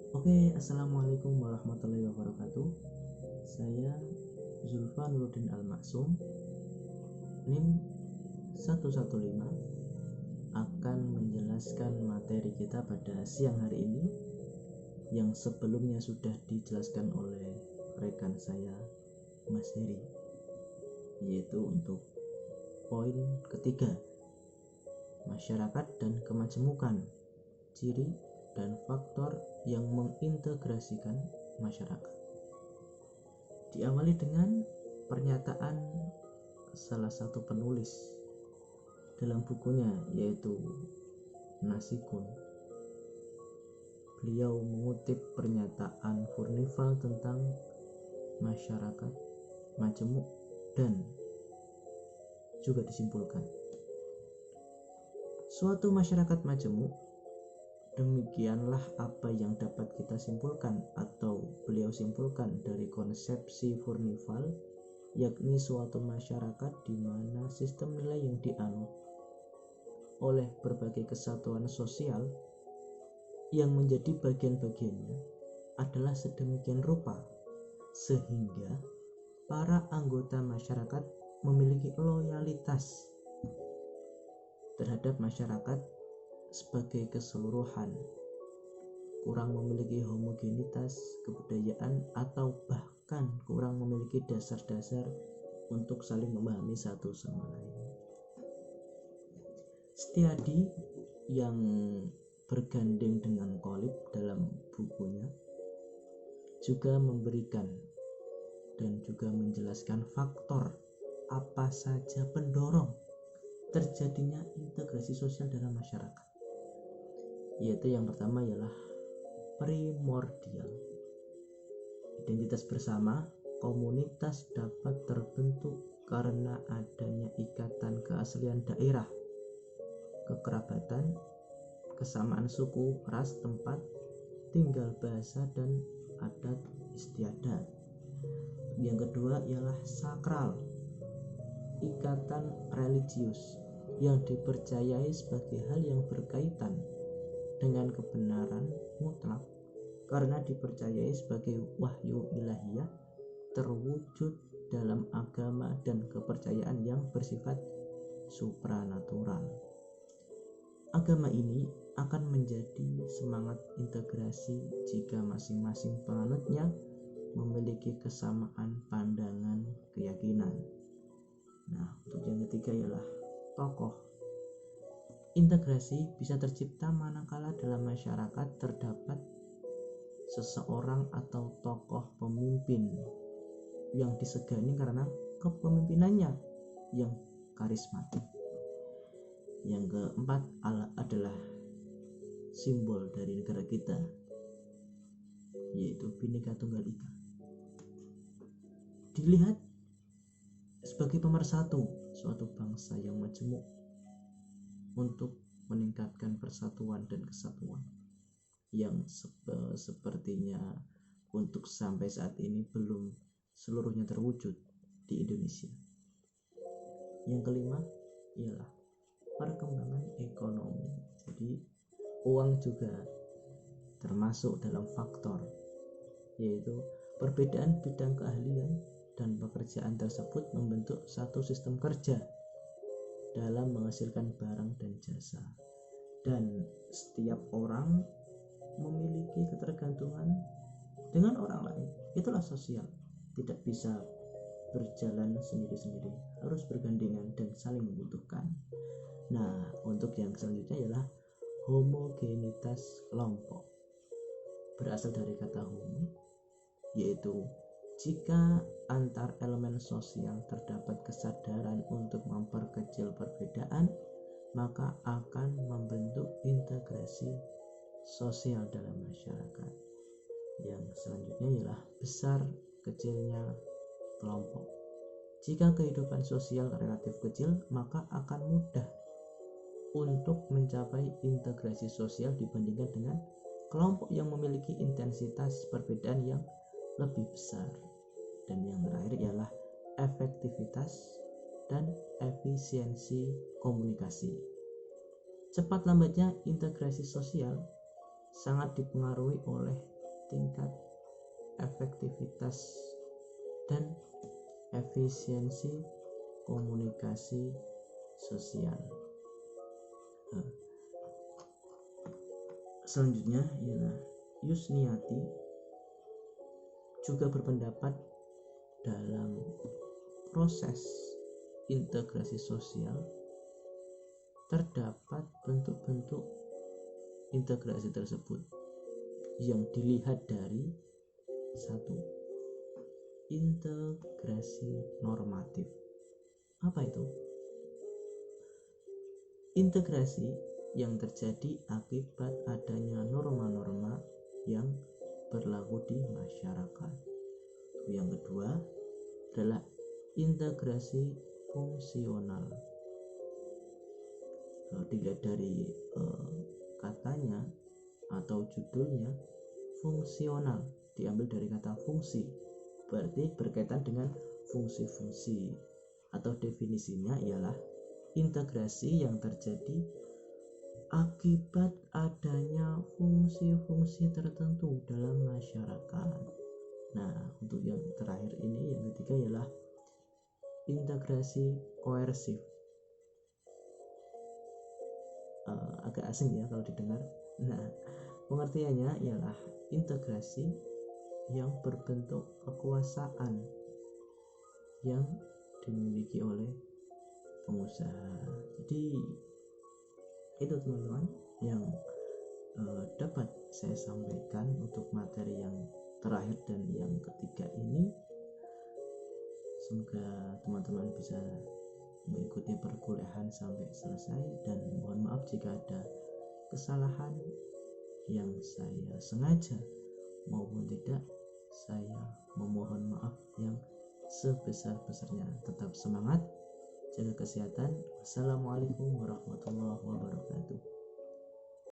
Oke, assalamualaikum warahmatullahi wabarakatuh. Saya Zulfa Nuruddin Al-Maksum, NIM 115, akan menjelaskan materi kita pada siang hari ini yang sebelumnya sudah dijelaskan oleh rekan saya, Mas Heri, yaitu untuk poin ketiga, masyarakat dan kemajemukan, ciri dan faktor yang mengintegrasikan masyarakat. Diawali dengan pernyataan salah satu penulis dalam bukunya, yaitu Nasikun. Beliau mengutip pernyataan Furnival tentang masyarakat majemuk dan juga disimpulkan, suatu masyarakat majemuk, demikianlah apa yang dapat kita simpulkan atau beliau simpulkan dari konsepsi Furnival, yakni suatu masyarakat di mana sistem nilai yang dianut oleh berbagai kesatuan sosial yang menjadi bagian-bagiannya adalah sedemikian rupa sehingga para anggota masyarakat memiliki loyalitas terhadap masyarakat sebagai keseluruhan, kurang memiliki homogenitas kebudayaan atau bahkan kurang memiliki dasar-dasar untuk saling memahami satu sama lain. Setiadi yang bergandeng dengan Qolib dalam bukunya juga memberikan dan juga menjelaskan faktor apa saja pendorong terjadinya integrasi sosial dalam masyarakat, yaitu yang pertama ialah primordial. Identitas bersama komunitas dapat terbentuk karena adanya ikatan keaslian daerah, kekerabatan, kesamaan suku, ras, tempat tinggal, bahasa, dan adat istiadat. Yang kedua ialah sakral, ikatan religius yang dipercayai sebagai hal yang berkaitan dengan kebenaran mutlak karena dipercayai sebagai wahyu ilahiyah terwujud dalam agama dan kepercayaan yang bersifat supranatural. Agama ini akan menjadi semangat integrasi jika masing-masing penganutnya memiliki kesamaan pandangan keyakinan. Nah, untuk yang ketiga ialah tokoh. Integrasi bisa tercipta manakala dalam masyarakat terdapat seseorang atau tokoh pemimpin yang disegani karena kepemimpinannya yang karismatik. Yang keempat adalah simbol dari negara kita, yaitu Bhinneka Tunggal Ika. Dilihat sebagai pemersatu suatu bangsa yang majemuk untuk meningkatkan persatuan dan kesatuan yang sepertinya untuk sampai saat ini belum seluruhnya terwujud di Indonesia. Yang kelima ialah perkembangan ekonomi. Jadi uang juga termasuk dalam faktor, yaitu perbedaan bidang keahlian dan pekerjaan tersebut membentuk satu sistem kerja dalam menghasilkan barang dan jasa, dan setiap orang memiliki ketergantungan dengan orang lain. Itulah sosial, tidak bisa berjalan sendiri-sendiri, harus bergandengan dan saling membutuhkan. Nah, untuk yang selanjutnya ialah homogenitas kelompok, berasal dari kata homo, yaitu jika antar elemen sosial terdapat kesadaran untuk memperkecil perbedaan, maka akan membentuk integrasi sosial dalam masyarakat. Yang selanjutnya ialah besar kecilnya kelompok. Jika kehidupan sosial relatif kecil, maka akan mudah untuk mencapai integrasi sosial dibandingkan dengan kelompok yang memiliki intensitas perbedaan yang lebih besar. Dan yang terakhir ialah efektivitas dan efisiensi komunikasi. Cepat lambatnya integrasi sosial sangat dipengaruhi oleh tingkat efektivitas dan efisiensi komunikasi sosial. Selanjutnya ialah Yusniati juga berpendapat dalam proses integrasi sosial terdapat bentuk-bentuk integrasi tersebut yang dilihat dari satu, integrasi normatif. Apa itu? Integrasi yang terjadi akibat adanya norma-norma yang berlaku di masyarakat. Yang kedua adalah integrasi fungsional. Dilihat dari katanya atau judulnya, fungsional diambil dari kata fungsi, berarti berkaitan dengan fungsi-fungsi, atau definisinya ialah integrasi yang terjadi akibat adanya fungsi-fungsi tertentu dalam masyarakat. Nah, untuk yang terakhir ini, yang ketiga ialah integrasi koersif. Agak asing ya kalau didengar. Nah, pengertiannya ialah integrasi yang berbentuk kekuasaan yang dimiliki oleh pengusaha. Jadi itu teman-teman yang dapat saya sampaikan untuk materi yang terakhir dan yang ketiga ini. Semoga teman-teman bisa mengikuti perkuliahan sampai selesai, dan mohon maaf jika ada kesalahan yang saya sengaja maupun tidak. Saya memohon maaf yang sebesar-besarnya. Tetap semangat, jaga kesehatan. Wassalamualaikum warahmatullahi wabarakatuh.